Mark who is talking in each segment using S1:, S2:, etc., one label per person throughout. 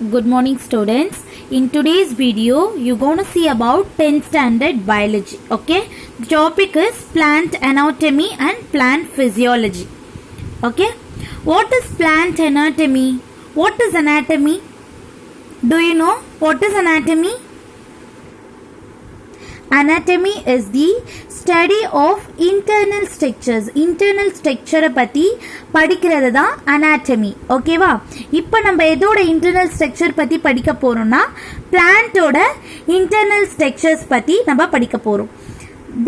S1: Good morning students. In today's video you're going to see about 10th standard biology. Okay, the topic is plant anatomy and plant physiology. Okay, what is plant anatomy? What is anatomy? Do you know what is anatomy? Anatomy is the study of internal structures. Internal structure பத்தி படிக்கிறது தான் anatomy. ஓகேவா? இப்போ நம்ம எதோட internal structure பத்தி படிக்க போறோம்னா பிளான்ட்டோட internal structures பத்தி நம்ம படிக்க போறோம்.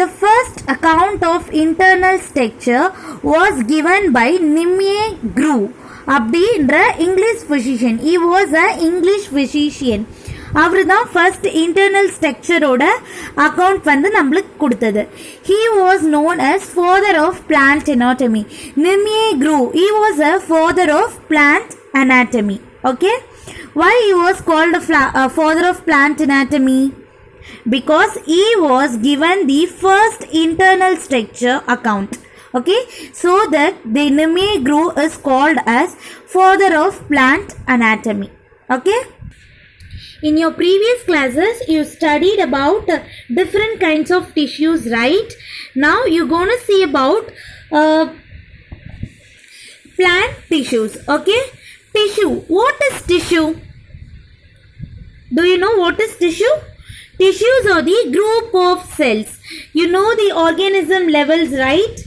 S1: The first account of internal structure was given by Nimue Grew அப்படின்ற English physician. He was an English physician. அவர் தான் ஃபர்ஸ்ட் இன்டர்னல் ஸ்ட்ரக்சரோட அக்கவுண்ட் வந்து நம்மளுக்கு கொடுத்தது. He was known as father of plant anatomy. Nimue Grew, he was a father of plant anatomy. Okay, why he was called a father of plant anatomy? Because he was given the first internal structure account. Okay, so that the Nimue Grew is called as father of plant anatomy. Okay, in your previous classes you studied about different kinds of tissues, right? Now you're going to see about plant tissues. Okay, tissue. What is tissue? Do you know what is tissue? Tissues are the group of cells. You know the organism levels, right?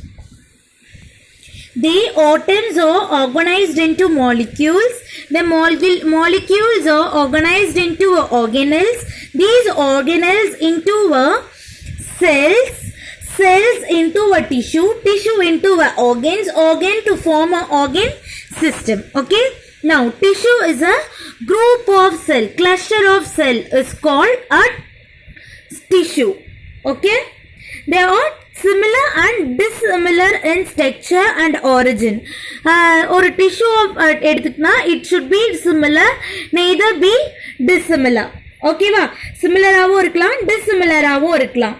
S1: The atoms are organized into molecules. The molecules are organized into organelles. These organelles into cells. Cells into a tissue. Tissue into organs. Organ to form an organ system. Okay. Now tissue is a group of cell. Cluster of cell is called a tissue. Okay. They are similar and dissimilar in structure and origin. ஒரு tissue எடுத்துக்கினா it should be similar, neither be dissimilar. ஓகேவா? சிமிலராகவும் இருக்கலாம், டிஸ்சிமிலராகவும் இருக்கலாம்.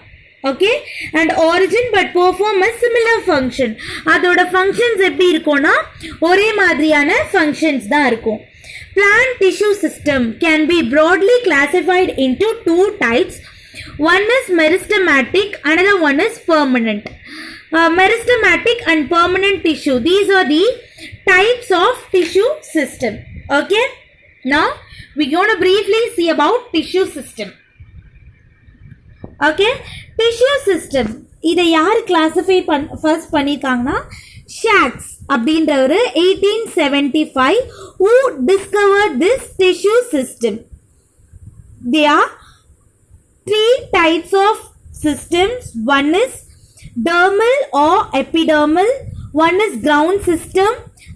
S1: Okay, and origin but perform a similar function. அதோட functions எப்படி இருக்கும்னா ஒரே மாதிரியான functions தான் இருக்கும். Plant tissue system can be broadly classified into two types. One is meristematic, another one is permanent. Meristematic and permanent tissue, these are the types of tissue system. Okay, now we're going to briefly see about tissue system. Okay, tissue system இதை யார் classify first பண்ணியிருக்காங்கன்னா shocks அப்படின்ற ஒரு 1875 who discovered this tissue system. They are three types of systems. One is dermal or epidermal, one is ground system,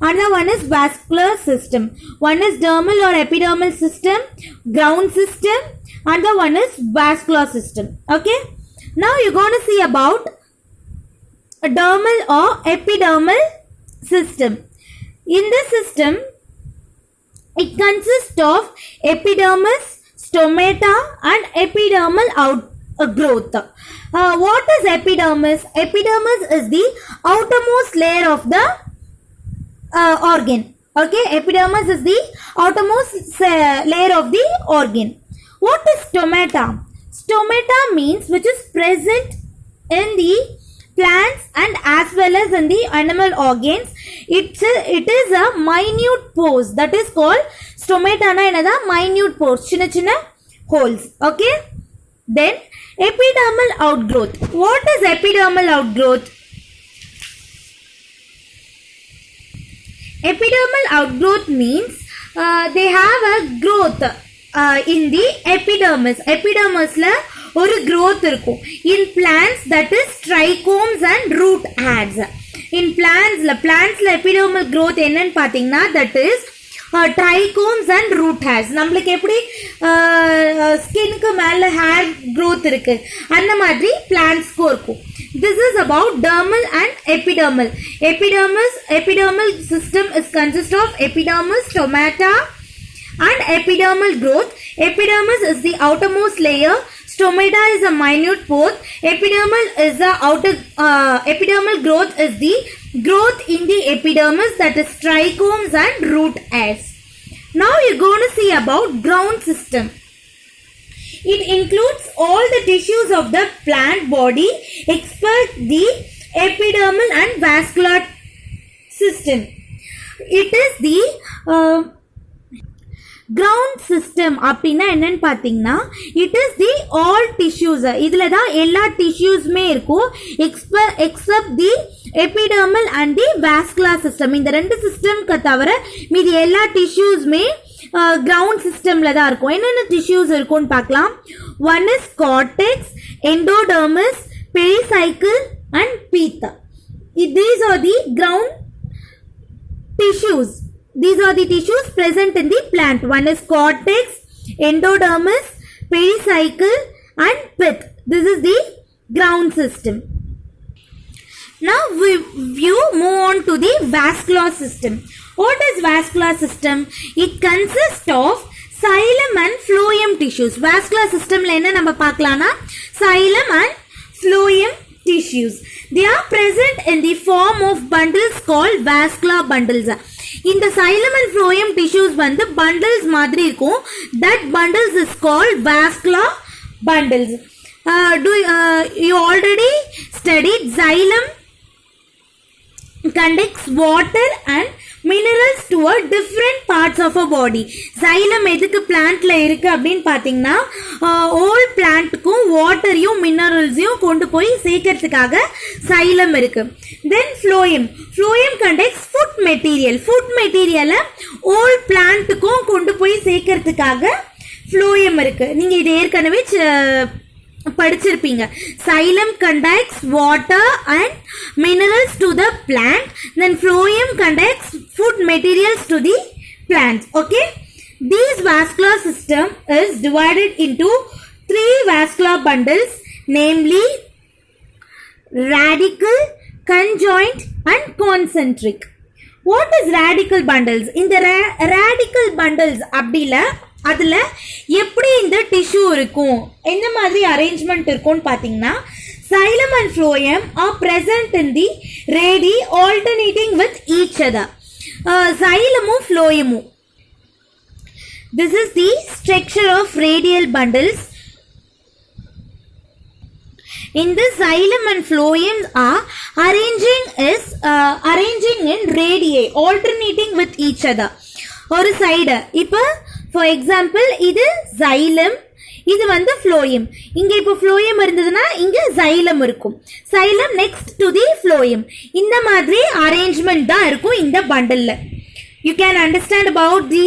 S1: another one is vascular system. One is dermal or epidermal system, ground system, another one is vascular system. Okay, now you're going to see about a dermal or epidermal system. In this system it consists of epidermis, stomata and epidermal growth. What is epidermis? Epidermis is the outermost layer of the organ. Okay, epidermis is the outermost layer of the organ. What is stomata? Stomata means which is present in the plants and as well as in the animal organs. It is a minute pores that is called stomata. Na enada minute pores, chinna chinna holes. Okay, then epidermal outgrowth. What is epidermal outgrowth? Epidermal outgrowth means they have a growth in the epidermis. Epidermis la ஒரு growth இருக்கும். In plants that is trichomes and root hairs. In plants la epidermal growth என்னன்னு பாத்தீங்கன்னா that is trichomes and root hairs. நம்மளுக்கு எப்படி ஸ்கின்க்கு மேல hair growth இருக்கு அந்த மாதிரி பிளான்ட்ஸ்க்கும் இருக்கும். This is about dermal and epidermal. Epidermal system is consist of epidermis, stomata and epidermal growth. Epidermis is the outermost layer. Stomata is a minute pore. Epidermal growth is the growth in the epidermis, that is trichomes and root hairs. Now you're going to see briefly about ground system. It includes all the tissues of the plant body except the epidermal and vascular system. It is the ground system அப்படின்னா என்னன்னு பார்த்தீங்கன்னா it is the all tissues இதில் தான் எல்லா டிஷ்யூஸுமே இருக்கும் accept the epidermal and the vascular system. இந்த ரெண்டு சிஸ்டம்க்கு தவிர மீதி எல்லா டிஷ்யூஸுமே கிரவுண்ட் சிஸ்டமில் தான் இருக்கும். என்னென்ன டிஷ்யூஸ் இருக்கும்னு பார்க்கலாம். One is cortex, endodermis, pericycle and pith. These are the ground tissues. These are the tissues present in the plant. One is cortex, endodermis, pericycle and pith. This is the ground system. Now we move on to the vascular system. What is vascular system? It consists of xylem and phloem tissues. Vascular system la enna nama paakalana xylem and phloem tissues. They are present in the form of bundles called vascular bundles. இந்த xylem and phloem tissues வந்து bundles மாதிரி இருக்கும். That bundles is called vascular bundles. You already studied xylem conducts water and minerals toward different parts of a body. xylem எதுக்கு பிளான்ட்ல இருக்கு அப்படின்னு பார்த்தீங்கன்னா all பிளான்ட்டுக்கும் வாட்டரையும் மினரல்ஸையும் கொண்டு போய் சேர்க்கறதுக்காக xylem இருக்கு. Then phloem conducts food மெட்டீரியலை all பிளான்ட்டுக்கும் கொண்டு போய் சேர்க்கறதுக்காக phloem இருக்கு. நீங்க இது ஏற்கனவே படிச்சிருப்பீங்க. xylem conducts water and minerals to the plant, then phloem conducts food materials to the plant. Okay, this vascular system is divided into 3 vascular bundles, namely radical, conjoint and concentric. What is radical bundles? இந்த radical bundles அப்படில அதில் எப்படி இந்த tissue இருக்கும், எந்த மாதிரி arrangement இருக்கும்னு பார்த்தீங்கன்னா xylem and phloem are present in the radii alternating with each other. xylemum phloemum. This is the structure of radial bundles. In this xylem and phloem are arranging in radii alternating with each other. ஒரு side இப்போ for example இது xylem, இது வந்து phloem. இங்க இப்போ phloem இருந்ததுன்னா இங்க xylem இருக்கும். xylem next to the phloem. இந்த மாதிரி அரேஞ்ச்மெண்ட் தான் இருக்கும் இந்த பண்டல்ல. You can understand about the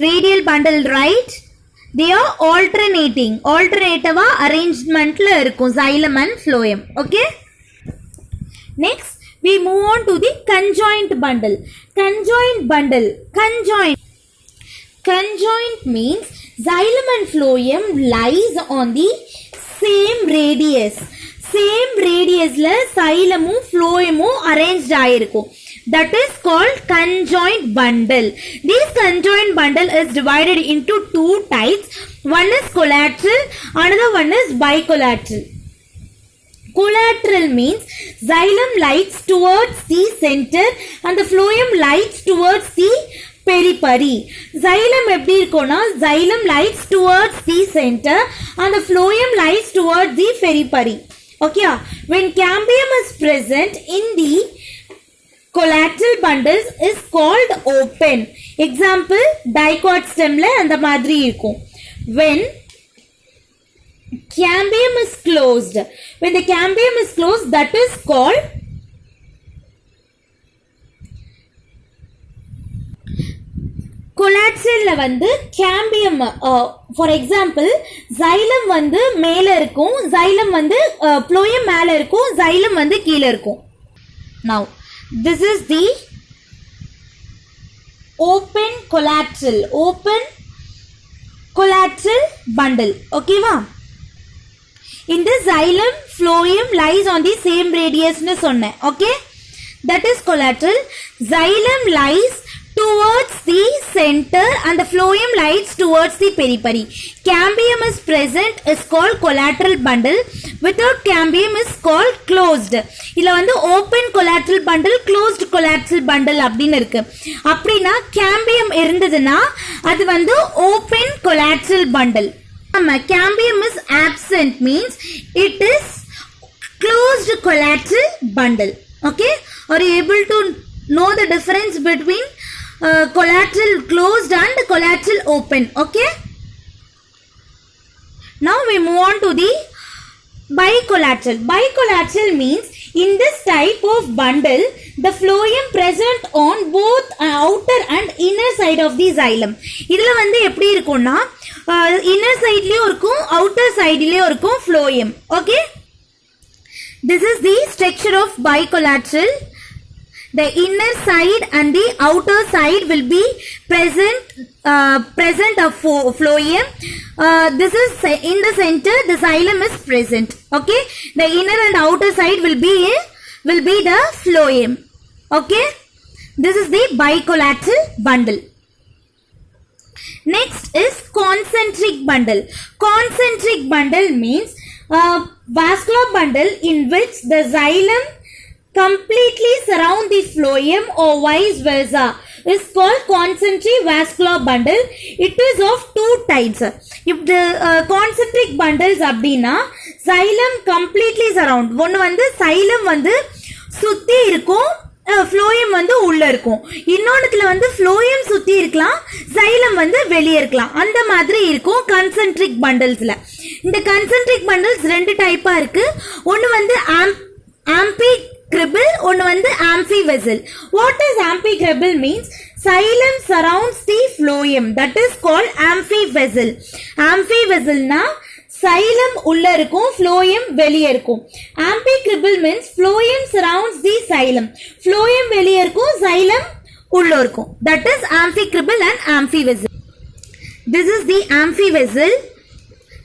S1: radial bundle, right? They are alternative arrangementல இருக்கும் xylem and phloem. Okay? Next we move on to the conjoint bundle. Conjoint means xylem and phloem lies on the same radius. la xylem phloem arranged ஆயிருக்கும். That is called conjoint bundle. This conjoint bundle is divided into 2 types. One is collateral, another one is bicollateral. Collateral means xylem lies towards the center and the phloem lies towards the periphery. Xylem எப்படி இருக்கும்னா xylem lies towards the center and the phloem lies towards the periphery. Okay, when cambium is present in the collateral bundles is called open. Example, dicot stemல அந்த மாதிரி இருக்கும். When cambium is closed, that is called collateral. வந்து cambium, for example xylem வந்து மேல இருக்கும், xylem வந்து phloem மேல இருக்கும், xylem வந்து கீழ இருக்கும். Now this is the open collateral bundle. Okay va? In the xylem phloem lies on the same radius nu sonna. Okay, that is collateral. Xylem lies towards the center and the phloem lies towards the periphery. Cambium is present is called collateral bundle. Without cambium is called closed. இதுல வந்து open collateral bundle, closed collateral bundle அப்படின்னு இருக்கு. அப்படின்னா cambium இருந்ததுன்னா அது வந்து open collateral bundle. Cambium is absent means it is closed collateral bundle. Okay, are you able to know the difference between collateral closed and collateral open? Okay, now we move on to the bicollateral. Bicollateral means in this type of bundle the phloem present on both outer and inner side of the xylem. இதுல வந்து எப்படி இருக்கும்னா inner sideலயும் இருக்கும் outer sideலயும் இருக்கும் phloem. Okay, this is the structure of bicollateral. The inner side and the outer side will be present of phloem. This is in the center. The xylem is present. Okay, the inner and outer side will be the phloem. Okay, this is the bicollateral bundle. Next is concentric bundle. Concentric bundle means vascular bundle in which the xylem completely surround the phloem or vice versa is called concentric vascular bundle. It is of two types. If the concentric bundles அப்படினா xylem completely surround, ஒன்னு வந்து xylem வந்து சுத்தி இருக்கும், phloem வந்து உள்ள இருக்கும். இன்னொன்னுல வந்து phloem சுத்தி இருக்கலாம், xylem வந்து வெளிய இருக்கலாம். அந்த மாதிரி இருக்கும் concentric bundlesல. இந்த concentric bundles ரெண்டு டைப்பா இருக்கு. ஒன்னு வந்து amphicribal, ஒன்னு வந்து amphivessel. What is amphicribal means? Xylem surrounds the phloem, that is called amphivessel. Amphivessel na xylem உள்ள இருக்கும், phloem வெளிய இருக்கும். Amphicribal means phloem surrounds the xylem, phloem வெளிய இருக்கும், xylem உள்ள இருக்கும். That is amphicribal and amphivessel. This is the amphivessel.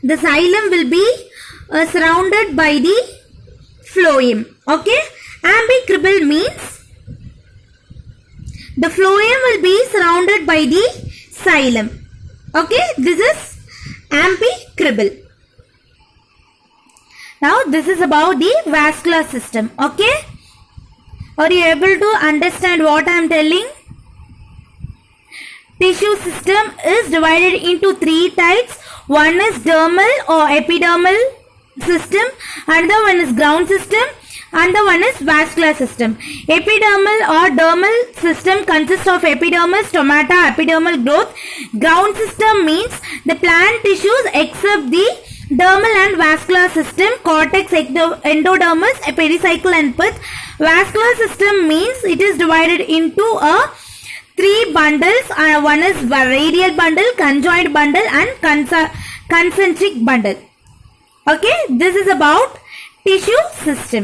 S1: The xylem will be surrounded by the phloem. Okay, amphicribal means the phloem will be surrounded by the xylem. Okay, this is amphicribal. Now this is about the vascular system. Okay, are you able to understand what I am telling? Tissue system is divided into three types. One is dermal or epidermal system, another one is ground system, another one is vascular system. Epidermal or dermal system consists of epidermis, stomata, epidermal growth. Ground system means the plant tissues except the dermal and vascular system, cortex, endodermis, pericycle and pith. Vascular system means it is divided into three bundles. One is radial bundle, conjoint bundle and concentric bundle. Okay, this is about tissue system.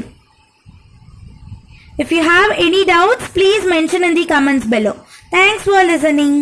S1: If you have any doubts, please mention in the comments below. Thanks for listening.